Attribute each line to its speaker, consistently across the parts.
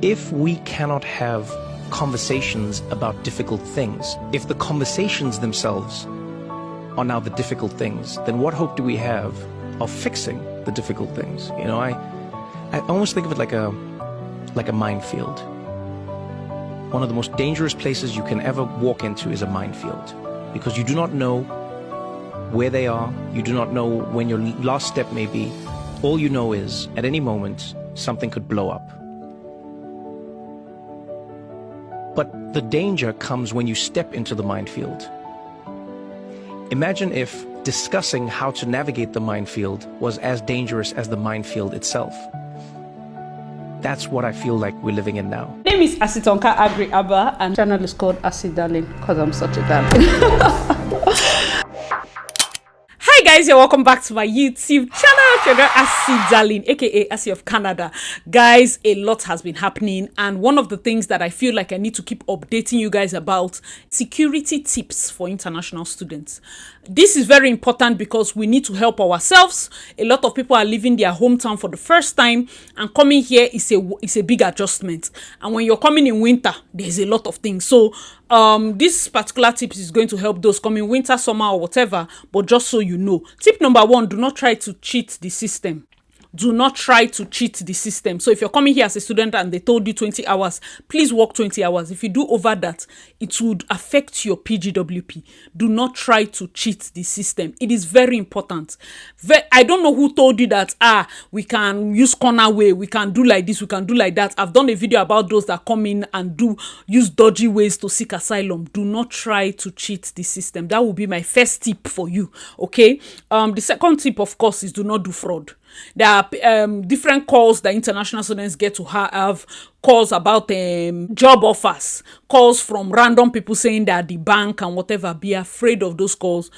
Speaker 1: if we cannot have conversations about difficult things, if the conversations themselves are now the difficult things, then what hope do we have of fixing the difficult things? You know, I almost think of it like a minefield. One of the most dangerous places you can ever walk into is a minefield, because you do not know where they are, you do not know when your last step may be. All you know is, at any moment, something could blow up. But the danger comes when you step into the minefield. Imagine if discussing how to navigate the minefield was as dangerous as the minefield itself. That's what I feel like we're living in now.
Speaker 2: My name is Asitonka Agri Abba, and channel is called Asi Darling because I'm such a darling. Hi guys, you're welcome back to my YouTube channel. Your girl Asi Darling, aka Asi of Canada. Guys, a lot has been happening, and one of the things that I feel like I need to keep updating you guys about, security tips for international students. This is very important because we need to help ourselves. A lot of people are leaving their hometown for the first time, and coming here is a big adjustment. And when you're coming in winter, there's a lot of things. So this particular tips is going to help those coming winter, summer, or whatever. But just so you know, tip number 1: do not try to cheat the system. Do not try to cheat the system. So if you're coming here as a student and they told you 20 hours, please work 20 hours. If you do over that, it would affect your PGWP. Do not try to cheat the system. It is very important. I don't know who told you that, we can use corner way, we can do like this, we can do like that. I've done a video about those that come in and use dodgy ways to seek asylum. Do not try to cheat the system. That will be my first tip for you, okay? The second tip, of course, is do not do fraud. There are different calls that international students get to have, calls about job offers, calls from random people saying they're the bank and whatever. Be afraid of those calls.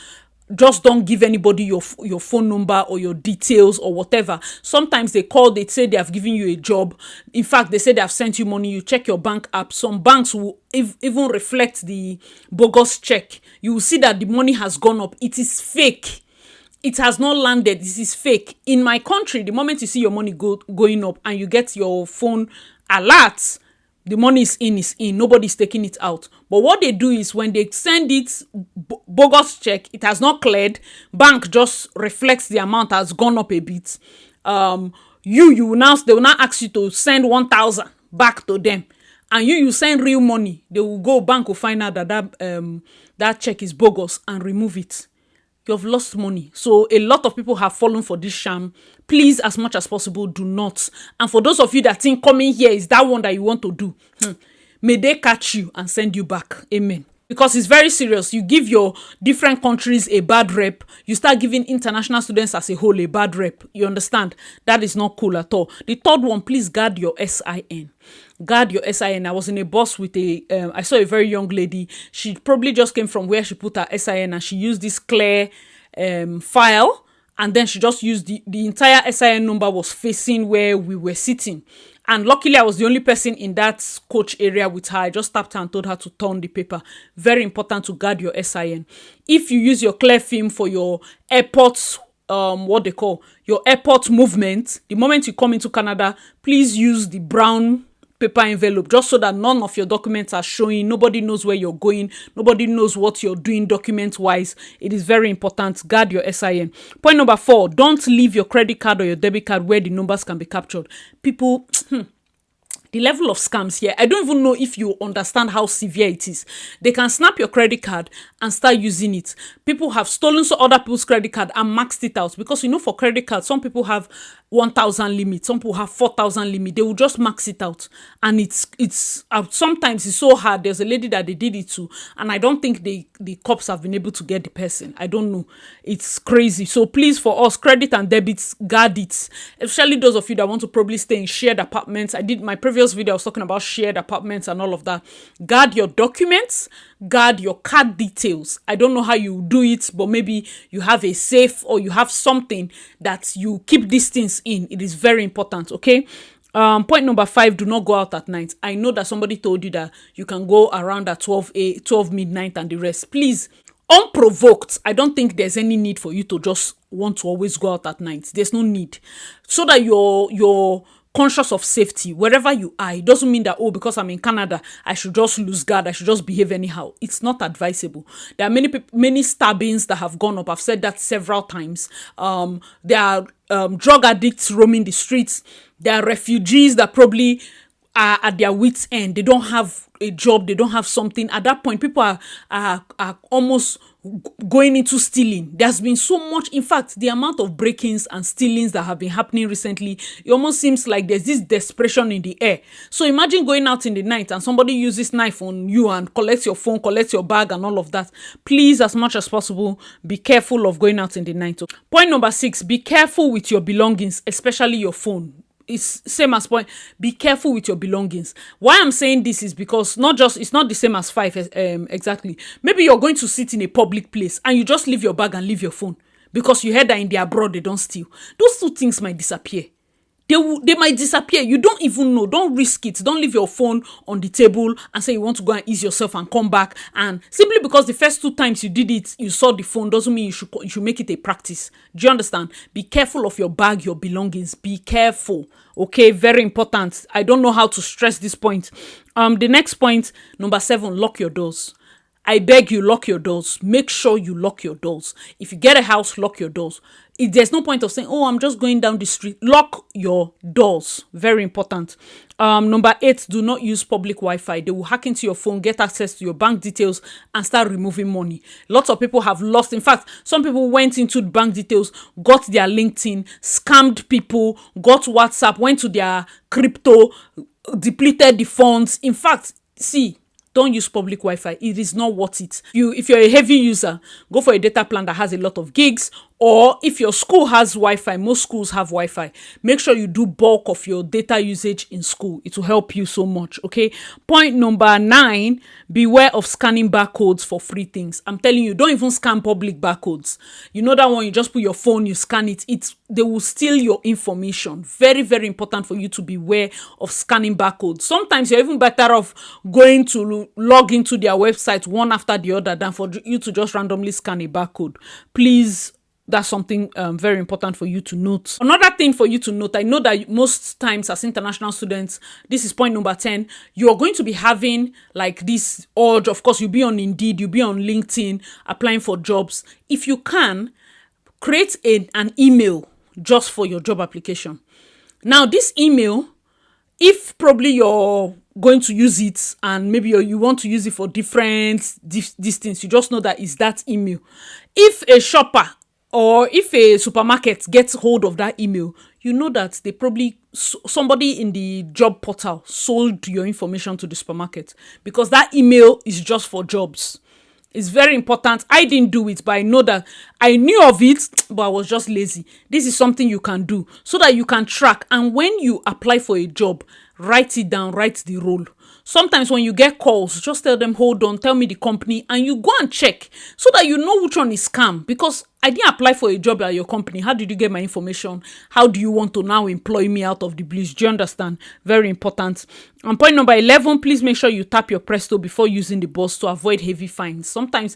Speaker 2: Just don't give anybody your phone number or your details or whatever. Sometimes they call, they say they have given you a job. In fact, they say they have sent you money. You check your bank app. Some banks will even reflect the bogus check. You will see that the money has gone up. It is fake. It has not landed. This is fake. In my country, the moment you see your money going up and you get your phone alert, the money is in. Nobody's taking it out. But what they do is when they send it bogus check, it has not cleared. Bank just reflects the amount has gone up a bit. They will now ask you to send 1,000 back to them. And you send real money. They will go, bank will find out that check is bogus and remove it. You've lost money. So a lot of people have fallen for this sham. Please, as much as possible, do not. And for those of you that think coming here is that one that you want to do, may they catch you and send you back. Amen. Because it's very serious. You give your different countries a bad rep. You start giving international students as a whole a bad rep. You understand? That is not cool at all. The third one, please guard your SIN. Guard your SIN. I was in a bus with I saw a very young lady. She probably just came from where she put her SIN and she used this clear file, and then she just used the entire SIN number was facing where we were sitting. And luckily, I was the only person in that coach area with her. I just tapped her and told her to turn the paper. Very important to guard your SIN. If you use your clear film for your airports, your airport movement, the moment you come into Canada, please use the brown paper envelope, just so that none of your documents are showing. Nobody knows where you're going. Nobody knows what you're doing document-wise. It is very important. Guard your SIN. Point number 4, don't leave your credit card or your debit card where the numbers can be captured. People, the level of scams here, I don't even know if you understand how severe it is. They can snap your credit card and start using it. People have stolen other people's credit card and maxed it out, because for credit cards, some people have 1,000 limit, some people have 4,000 limit. They will just max it out, and it's sometimes it's so hard. There's a lady that they did it to, and I don't think the cops have been able to get the person. I don't know. It's crazy. So please, for us, credit and debits, guard it. Especially those of you that want to probably stay in shared apartments. I did my previous video, I was talking about shared apartments and all of that. Guard your documents, guard your card details. I don't know how you do it, but maybe you have a safe or you have something that you keep these things in. It is very important, okay? Point number 5, do not go out at night. I know that somebody told you that you can go around at 12 midnight and the rest. Please, unprovoked, I don't think there's any need for you to just want to always go out at night. There's no need. So that your conscious of safety wherever you are. It doesn't mean that, oh, because I'm in Canada, I should just lose guard, I should just behave anyhow. It's not advisable. There are many stabbings that have gone up. I've said that several times. There are drug addicts roaming the streets. There are refugees that probably are at their wits' end. They don't have a job, they don't have something. At that point, people are almost going into stealing. There's been so much, in fact, the amount of break-ins and stealings that have been happening recently, it almost seems like there's this desperation in the air. So imagine going out in the night and somebody uses knife on you and collects your phone, collects your bag and all of that. Please, as much as possible, be careful of going out in the night. Point number 6, be careful with your belongings, especially your phone. It's same as point. Be careful with your belongings. Why I'm saying this is because it's not the same as 5 exactly. Maybe you're going to sit in a public place and you just leave your bag and leave your phone because you heard that in the abroad they don't steal. Those two things might disappear. They might disappear. You don't even know. Don't risk it. Don't leave your phone on the table and say you want to go and ease yourself and come back. And simply because the first 2 times you did it, you saw the phone, doesn't mean you should make it a practice. Do you understand? Be careful of your bag, your belongings. Be careful. Okay, very important. I don't know how to stress this point. The next point, number 7, lock your doors. I beg you, lock your doors. Make sure you lock your doors. If you get a house, lock your doors. There's no point of saying, oh, I'm just going down the street. Lock your doors. Very important. Number 8, do not use public Wi-Fi. They will hack into your phone, get access to your bank details, and start removing money. Lots of people have lost. In fact, some people went into the bank details, got their LinkedIn, scammed people, got WhatsApp, went to their crypto, depleted the funds. In fact, see, don't use public Wi-Fi. It is not worth it. If you're a heavy user, go for a data plan that has a lot of gigs. Or if your school has Wi-Fi, most schools have Wi-Fi. Make sure you do bulk of your data usage in school. It will help you so much, okay? Point number 9, beware of scanning barcodes for free things. I'm telling you, don't even scan public barcodes. You know that one, you just put your phone, you scan it. They will steal your information. Very, very important for you to beware of scanning barcodes. Sometimes you're even better off going to log into their website one after the other than for you to just randomly scan a barcode. Please, that's something very important for you to note. Another thing for you to note, I know that most times as international students, this is point number 10, you're going to be having like this urge. Of course, you'll be on Indeed, you'll be on LinkedIn, applying for jobs. If you can, create an email just for your job application. Now, this email, if probably you're going to use it and maybe you want to use it for different these things, you just know that it's that email. If a shopper or if a supermarket gets hold of that email, you know that they probably, somebody in the job portal sold your information to the supermarket because that email is just for jobs. It's very important. I didn't do it, but I know that I knew of it, but I was just lazy. This is something you can do so that you can track. And when you apply for a job, write it down, write the role. Sometimes when you get calls, just tell them, hold on, tell me the company, and you go and check so that you know which one is scam. Because I didn't apply for a job at your company. How did you get my information? How do you want to now employ me out of the blues? Do you understand? Very important. And point number 11, please make sure you tap your Presto before using the bus to avoid heavy fines. Sometimes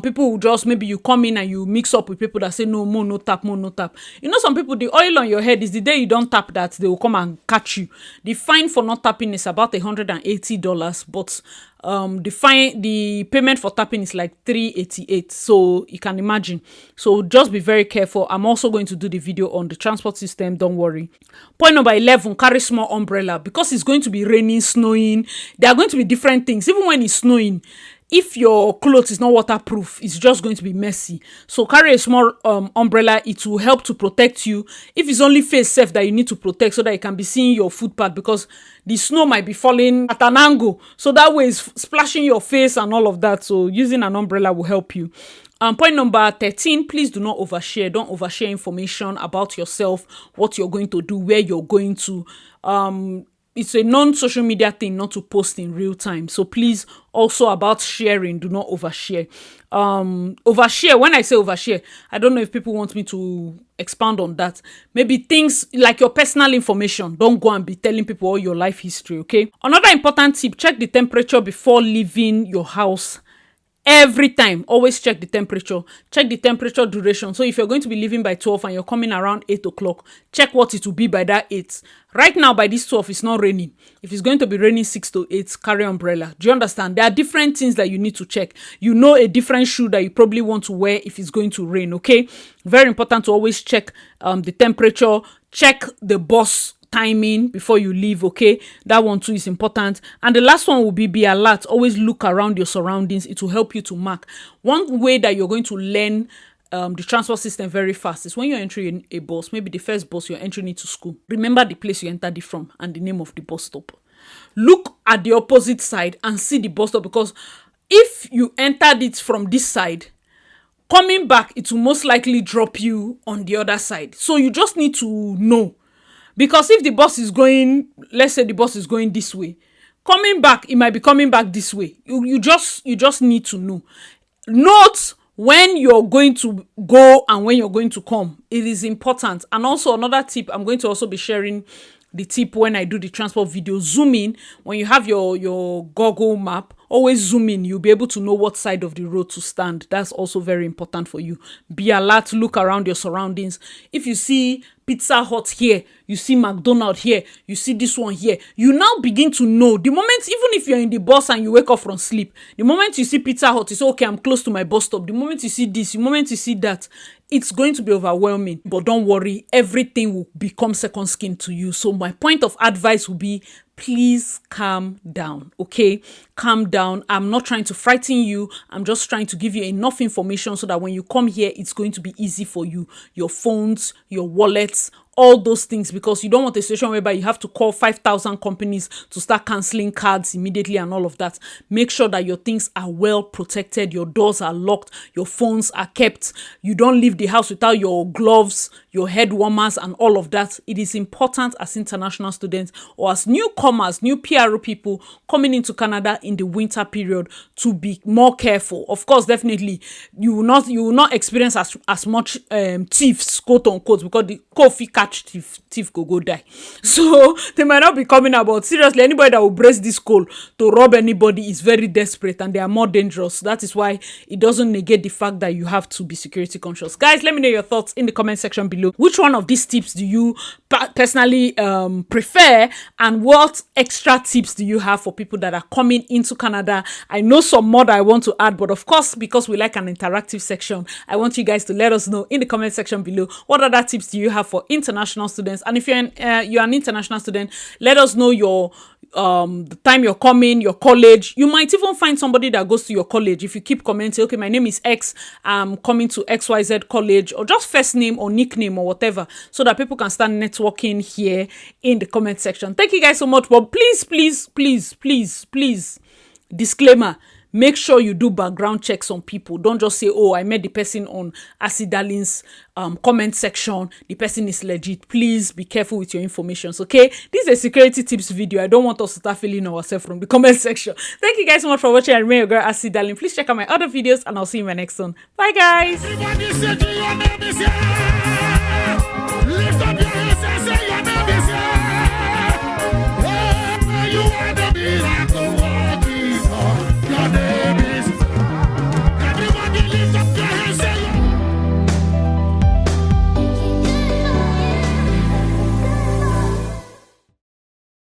Speaker 2: people will just, maybe you come in and you mix up with people that say, no, more no tap, more no tap. You know, some people, the oil on your head is the day you don't tap that, they will come and catch you. The fine for not tapping is about $180, but the payment for tapping is like $388, so you can imagine. So just be very careful. I'm also going to do the video on the transport system, don't worry. Point number 11, carry small umbrella because it's going to be raining, snowing. There are going to be different things. Even when it's snowing, if your clothes is not waterproof, it's just going to be messy. So carry a small umbrella. It will help to protect you. If it's only face safe that you need to protect so that you can be seeing your footpath, because the snow might be falling at an angle. So that way it's splashing your face and all of that. So using an umbrella will help you. Point number 13, please do not overshare. Don't overshare information about yourself, what you're going to do, where you're going to. It's a non-social media thing not to post in real time. So please, also about sharing, do not overshare. Overshare, when I say overshare, I don't know if people want me to expound on that. Maybe things like your personal information. Don't go and be telling people all your life history, okay? Another important tip, check the temperature before leaving your house Every time, always check the temperature. Check the temperature duration. So if you're going to be leaving by 12 and you're coming around 8 o'clock, check what it will be by that 8. Right now, by this 12, it's not raining. If it's going to be raining 6 to 8, carry umbrella. Do you understand? There are different things that you need to check. You know a different shoe that you probably want to wear if it's going to rain, okay? Very important to always check the temperature. Check the bus timing before you leave, okay? That one too is important. And the last one will be alert. Always look around your surroundings. It will help you to mark. One way that you're going to learn the transport system very fast is when you're entering a bus, maybe the first bus you're entering into school. Remember the place you entered it from and the name of the bus stop. Look at the opposite side and see the bus stop, because if you entered it from this side, coming back, it will most likely drop you on the other side. So you just need to know. Because if the bus is going, let's say the bus is going this way, coming back, it might be coming back this way. You just need to know. Note when you're going to go and when you're going to come. It is important. And also another tip, I'm going to also be sharing the tip when I do the transport video. Zoom in. When you have your Google map, always zoom in. You'll be able to know what side of the road to stand. That's also very important for you. Be alert. Look around your surroundings. If you see Pizza Hut here, you see McDonald's here, you see this one here, you now begin to know. The moment, even if you're in the bus and you wake up from sleep, the moment you see Pizza Hut, you say, okay, I'm close to my bus stop. The moment you see this, the moment you see that, it's going to be overwhelming. But don't worry, everything will become second skin to you. So my point of advice will be, please calm down, okay? Calm down. I'm not trying to frighten you. I'm just trying to give you enough information so that when you come here, it's going to be easy for you. Your phones, your wallets, all those things, because you don't want a situation whereby you have to call 5,000 companies to start canceling cards immediately and all of that. Make sure that your things are well protected. Your doors are locked. Your phones are kept. You don't leave the house without your gloves, your head warmers and all of that. It is important as international students or as newcomers, new PRO people coming into Canada in the winter period to be more careful. Of course, definitely, you will not experience as much thieves, quote unquote, because the coffee thief go die. So they might not be coming about. Seriously, anybody that will brace this call to rob anybody is very desperate and they are more dangerous. That is why it doesn't negate the fact that you have to be security conscious. Guys, let me know your thoughts in the comment section below. Which one of these tips do you personally prefer, and what extra tips do you have for people that are coming into Canada? I know some more that I want to add, but of course, because we like an interactive section, I want you guys to let us know in the comment section below what other tips do you have for international students. And if you're an international student, let us know your the time you're coming, your college. You might even find somebody that goes to your college. If you keep commenting, okay, my name is X, I'm coming to XYZ college, or just first name or nickname or whatever, so that people can start networking here in the comment section. Thank you guys so much. But please, disclaimer, make sure you do background checks on people. Don't just say, oh, I met the person on Acid Darling's comment section. The person is legit. Please be careful with your information, okay? This is a security tips video. I don't want us to start feeling ourselves from the comment section. Thank you guys so much for watching. I remain your girl, Acid Darling. Please check out my other videos and I'll see you in my next one. Bye, guys.
Speaker 3: Lift up your hands and say your name is here.